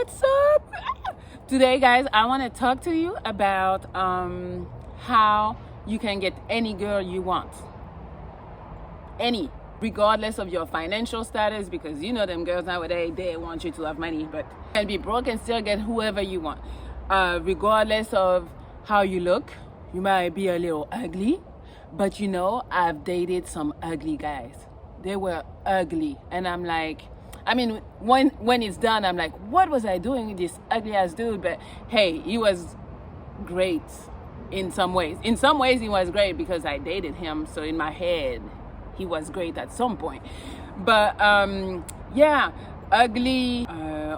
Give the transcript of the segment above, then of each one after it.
what's up? Today, guys, I want to talk to you about how you can get any girl you want. Any, regardless of your financial status, because you know them girls nowadays, they want you to have money, but you can be broke and still get whoever you want. Regardless of how you look, you might be a little ugly, but you know, I've dated some ugly guys. They were ugly, and I'm like, I mean, when it's done, I'm like, what was I doing with this ugly ass dude? But hey, he was great in some ways. In some ways, he was great because I dated him. So in my head, he was great at some point. But yeah, ugly,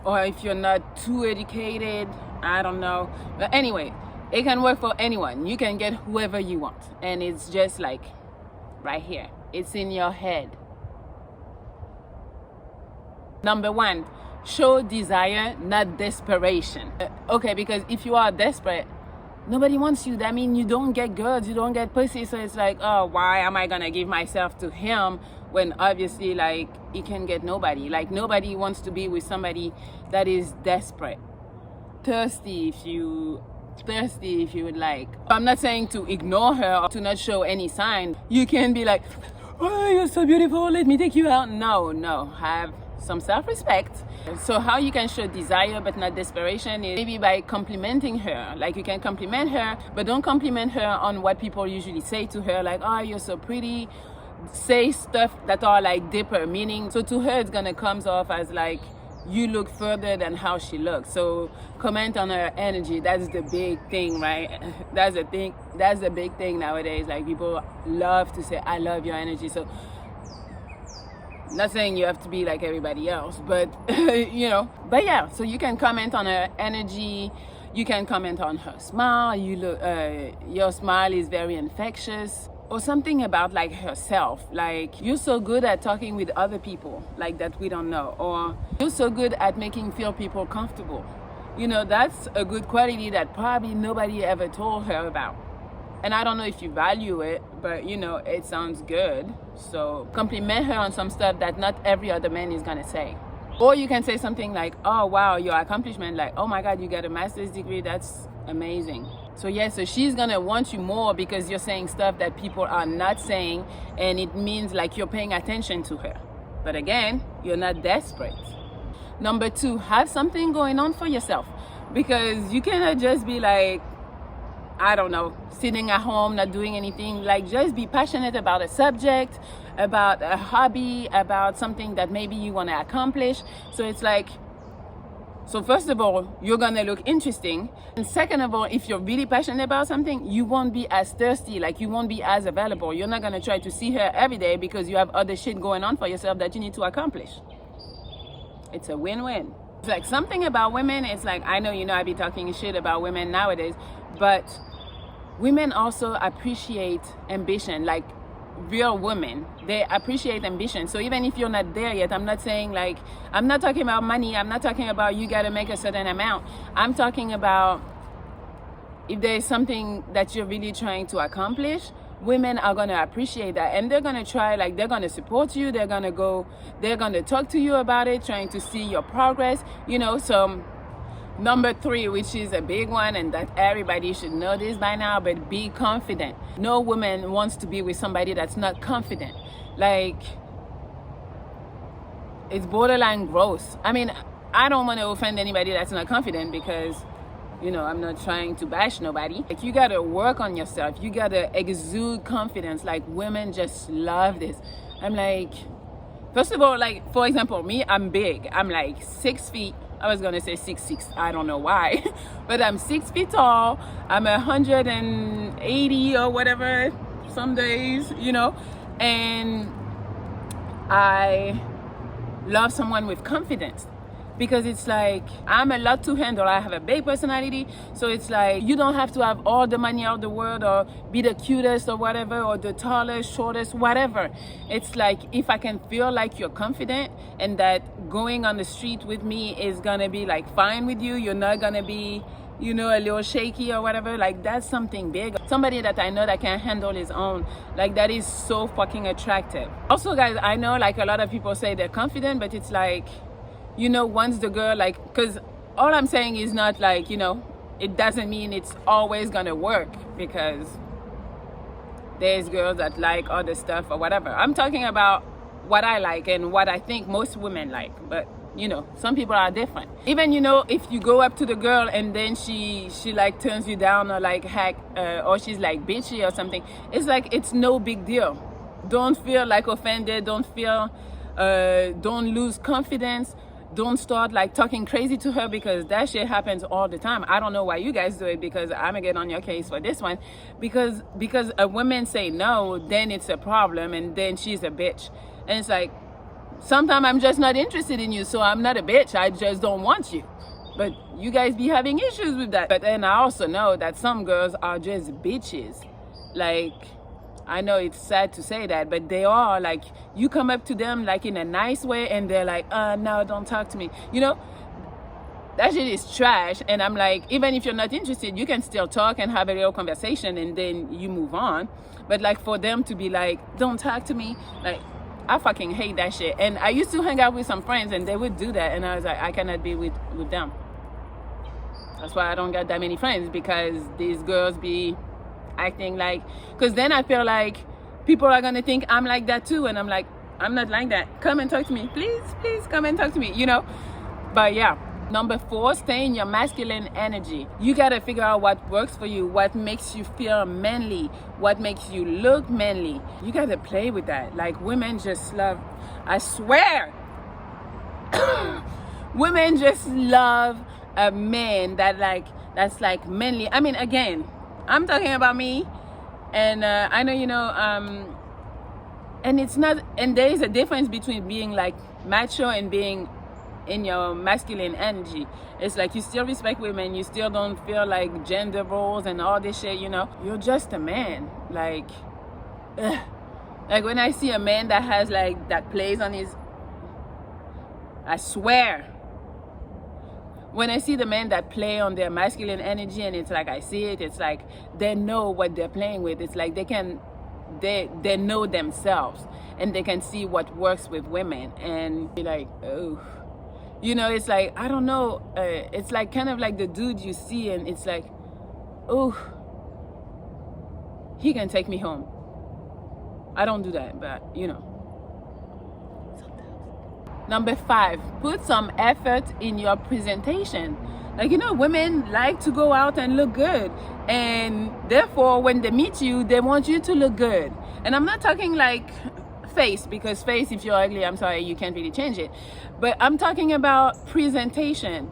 or if you're not too educated, I don't know. But anyway, it can work for anyone. You can get whoever you want. And it's just like right here. It's in your head. Number one, show desire, not desperation. Okay, because if you are desperate, nobody wants you. That means you don't get girls, you don't get pussy. So it's like, oh, why am I gonna give myself to him when obviously like he can get nobody? Like nobody wants to be with somebody that is desperate. Thirsty if you would like. I'm not saying to ignore her or to not show any sign. You can be like, oh, you're so beautiful, let me take you out. No, have some self-respect. So how you can show desire but not desperation is maybe by complimenting her. Like you can compliment her, but don't compliment her on what people usually say to her, like, oh, you're so pretty. Say stuff that are like deeper meaning. So to her it's gonna come off as like you look further than how she looks. So comment on her energy. That's the big thing, right? That's the big thing nowadays. Like people love to say, I love your energy. So not saying you have to be like everybody else, but you know, but yeah, so you can comment on her energy, you can comment on her smile. You look, your smile is very infectious, or something about like herself, like you're so good at talking with other people like that we don't know, or you're so good at making feel people comfortable. You know, that's a good quality that probably nobody ever told her about. And I don't know if you value it, but you know, it sounds good. So compliment her on some stuff that not every other man is gonna say. Or you can say something like, oh wow, your accomplishment, like, oh my God, you got a master's degree, that's amazing. So yeah, so she's gonna want you more because you're saying stuff that people are not saying, and it means like you're paying attention to her. But again, you're not desperate. Number two, have something going on for yourself, because you cannot just be like, I don't know, sitting at home, not doing anything. Like just be passionate about a subject, about a hobby, about something that maybe you want to accomplish. So it's like, so first of all, you're gonna look interesting. And second of all, if you're really passionate about something, you won't be as thirsty, like you won't be as available. You're not gonna try to see her every day because you have other shit going on for yourself that you need to accomplish. It's a win-win. It's like something about women, it's like, I know, you know, I be talking shit about women nowadays, but women also appreciate ambition. Like real women, they appreciate ambition. So even if you're not there yet, I'm not saying like, I'm not talking about money, I'm not talking about you got to make a certain amount. I'm talking about if there's something that you're really trying to accomplish, women are going to appreciate that, and they're going to try, like they're going to support you, they're going to talk to you about it, trying to see your progress, you know. So number three, which is a big one and that everybody should know this by now, but be confident. No woman wants to be with somebody that's not confident. Like, it's borderline gross. I mean, I don't want to offend anybody that's not confident because, you know, I'm not trying to bash nobody. Like, you gotta work on yourself. You gotta exude confidence. Like, women just love this. I'm like, first of all, like, for example, me, I'm big. I'm like 6 feet. I was gonna say 6'6", I don't know why, but I'm 6 feet tall. I'm 180 or whatever, some days, you know, and I love someone with confidence, because it's like, I'm a lot to handle. I have a big personality, so it's like, you don't have to have all the money out of the world or be the cutest or whatever, or the tallest, shortest, whatever. It's like, if I can feel like you're confident and that going on the street with me is gonna be like fine with you, you're not gonna be, you know, a little shaky or whatever, like that's something big. Somebody that I know that can handle his own, like that is so fucking attractive. Also, guys, I know like a lot of people say they're confident, but it's like, you know, once the girl, like, because all I'm saying is not like, it doesn't mean it's always gonna work, because there's girls that like other stuff or whatever. I'm talking about what I like and what I think most women like. But some people are different. Even if you go up to the girl and then she like turns you down, or like hack or she's like bitchy or something, it's like it's no big deal. Don't feel like offended. Don't lose confidence. Don't start like talking crazy to her, because that shit happens all the time. I don't know why you guys do it, because I'm gonna get on your case for this one. Because a woman say no, then it's a problem, and then she's a bitch. And it's like, sometimes I'm just not interested in you, so I'm not a bitch. I just don't want you. But you guys be having issues with that. But then I also know that some girls are just bitches. Like, I know it's sad to say that, but they are. Like, you come up to them like in a nice way and they're like, no, don't talk to me. That shit is trash. And I'm like, even if you're not interested, you can still talk and have a real conversation, and then you move on. But like, for them to be like, don't talk to me, like, I fucking hate that shit. And I used to hang out with some friends and they would do that, and I was like, I cannot be with them. That's why I don't got that many friends, because these girls be acting like, because then I feel like people are gonna think I'm like that too, and I'm like, I'm not like that. Come and talk to me, please come and talk to me, But yeah, number 4, stay in your masculine energy. You gotta figure out what works for you, what makes you feel manly, what makes you look manly. You gotta play with that. Like, women just love, I swear, women just love a man that's like manly. I mean, again, I'm talking about me, and I know and it's not, and there is a difference between being like macho and being in your masculine energy. It's like, you still respect women, you still don't feel like gender roles and all this shit. You're just a man. Like, like when I see a man that has like that plays on his, I swear, when I see the men that play on their masculine energy, and it's like, I see it, it's like they know what they're playing with. It's like they know themselves, and they can see what works with women, and be like, oh, it's like, I don't know, it's like kind of like the dude you see and it's like, oh, he can take me home. I don't do that, but Number 5, put some effort in your presentation. Like, women like to go out and look good, and therefore when they meet you, they want you to look good. And I'm not talking like face, because face, if you're ugly, I'm sorry, you can't really change it. But I'm talking about presentation.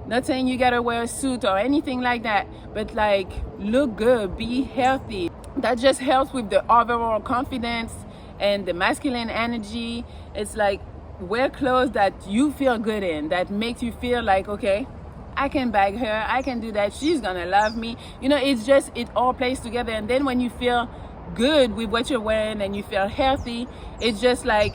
Not saying you gotta wear a suit or anything like that, but like, look good, be healthy. That just helps with the overall confidence and the masculine energy. It's like, wear clothes that you feel good in, that makes you feel like, okay, I can bag her, I can do that, she's gonna love me. It's just, it all plays together. And then when you feel good with what you're wearing and you feel healthy, it's just like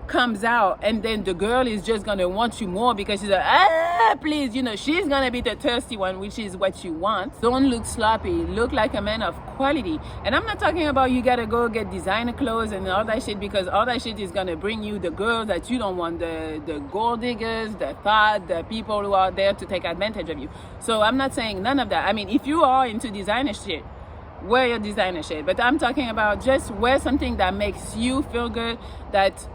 comes out, and then the girl is just gonna want you more, because she's like, please, she's gonna be the thirsty one, which is what you want. Don't look sloppy, look like a man of quality. And I'm not talking about you gotta go get designer clothes and all that shit, because all that shit is gonna bring you the girls that you don't want, the gold diggers, the thought, the people who are there to take advantage of you. So I'm not saying none of that. I mean, if you are into designer shit, wear your designer shit, but I'm talking about just wear something that makes you feel good, that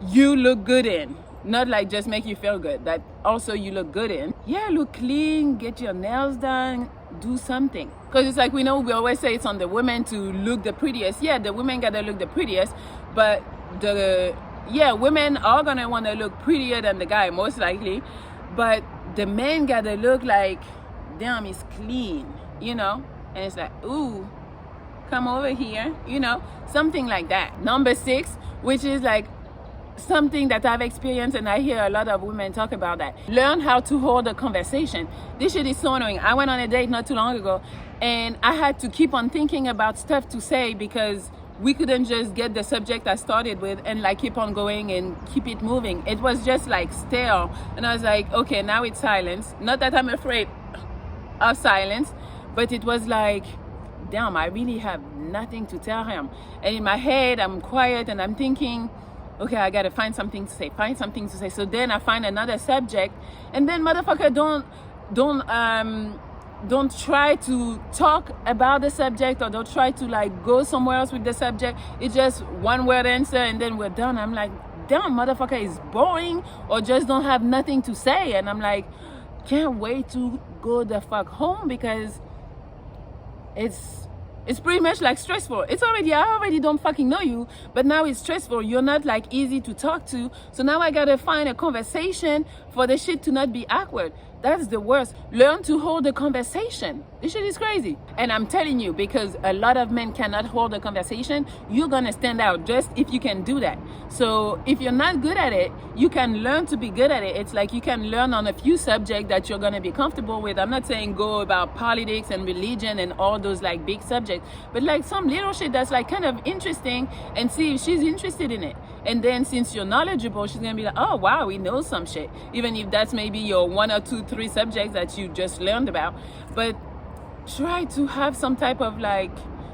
you look good in, not like just make you feel good, that also you look good in. Yeah, look clean, get your nails done, do something. Because it's like, we always say it's on the women to look the prettiest. Yeah, the women gotta look the prettiest, but women are gonna want to look prettier than the guy, most likely. But the men gotta look like, damn, it's clean, and it's like, ooh, come over here, something like that. Number 6, which is like something that I've experienced, and I hear a lot of women talk about that. Learn how to hold a conversation. This shit is so annoying. I went on a date not too long ago, and I had to keep on thinking about stuff to say, because we couldn't just get the subject I started with and like keep on going and keep it moving. It was just like stale, and I was like, okay, now it's silence. Not that I'm afraid of silence, but it was like, damn, I really have nothing to tell him. And in my head, I'm quiet and I'm thinking, okay, I gotta find something to say, find something to say. So then I find another subject, and then motherfucker don't try to talk about the subject, or don't try to like go somewhere else with the subject. It's just one word answer and then we're done. I'm like, damn, motherfucker is boring or just don't have nothing to say. And I'm like, can't wait to go the fuck home, because it's pretty much like stressful. I already don't fucking know you, but now it's stressful. You're not like easy to talk to. So now I gotta find a conversation for the shit to not be awkward. That's the worst. Learn to hold a conversation. This shit is crazy. And I'm telling you, because a lot of men cannot hold a conversation, you're gonna stand out just if you can do that. So if you're not good at it, you can learn to be good at it. It's like you can learn on a few subjects that you're gonna be comfortable with. I'm not saying go about politics and religion and all those like big subjects, but like some little shit that's like kind of interesting, and see if she's interested in it. And then since you're knowledgeable, she's gonna be like, oh wow, we know some shit, even if that's maybe your 1 or 2, 3 subjects that you just learned about. But try to have some type of like,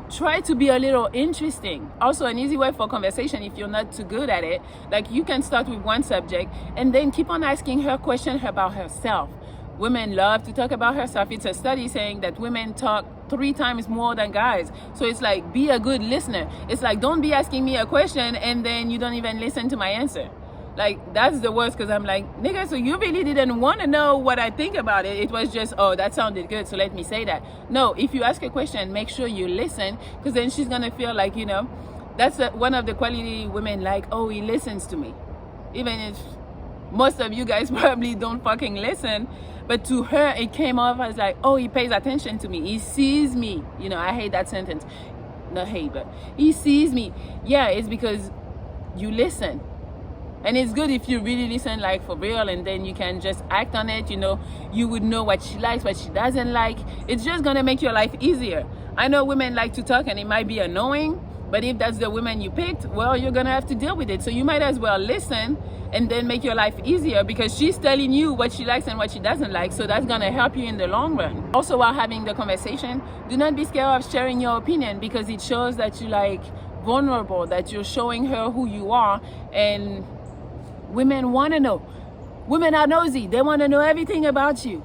try to be a little interesting. Also, an easy way for conversation, if you're not too good at it, like you can start with one subject and then keep on asking her questions about herself. Women love to talk about herself. It's a study saying that women talk 3 times more than guys. So it's like, be a good listener. It's like, don't be asking me a question and then you don't even listen to my answer. Like, that's the worst, because I'm like, nigga, so you really didn't want to know what I think about it. It was just, oh, that sounded good, so let me say that. No, if you ask a question, make sure you listen, because then she's going to feel like, you know, that's one of the quality women like, oh, he listens to me. Even if most of you guys probably don't fucking listen, but to her, it came off as like, oh, he pays attention to me. He sees me. You know, I hate that sentence. Not hate, but he sees me. Yeah, it's because you listen. And it's good if you really listen like for real, and then you can just act on it. You know, you would know what she likes, what she doesn't like. It's just gonna make your life easier. I know women like to talk and it might be annoying, but if that's the woman you picked, well, you're gonna have to deal with it. So you might as well listen and then make your life easier, because she's telling you what she likes and what she doesn't like. So that's gonna help you in the long run. Also, while having the conversation, do not be scared of sharing your opinion, because it shows that you like vulnerable, that you're showing her who you are. And women want to know. Women are nosy. They want to know everything about you.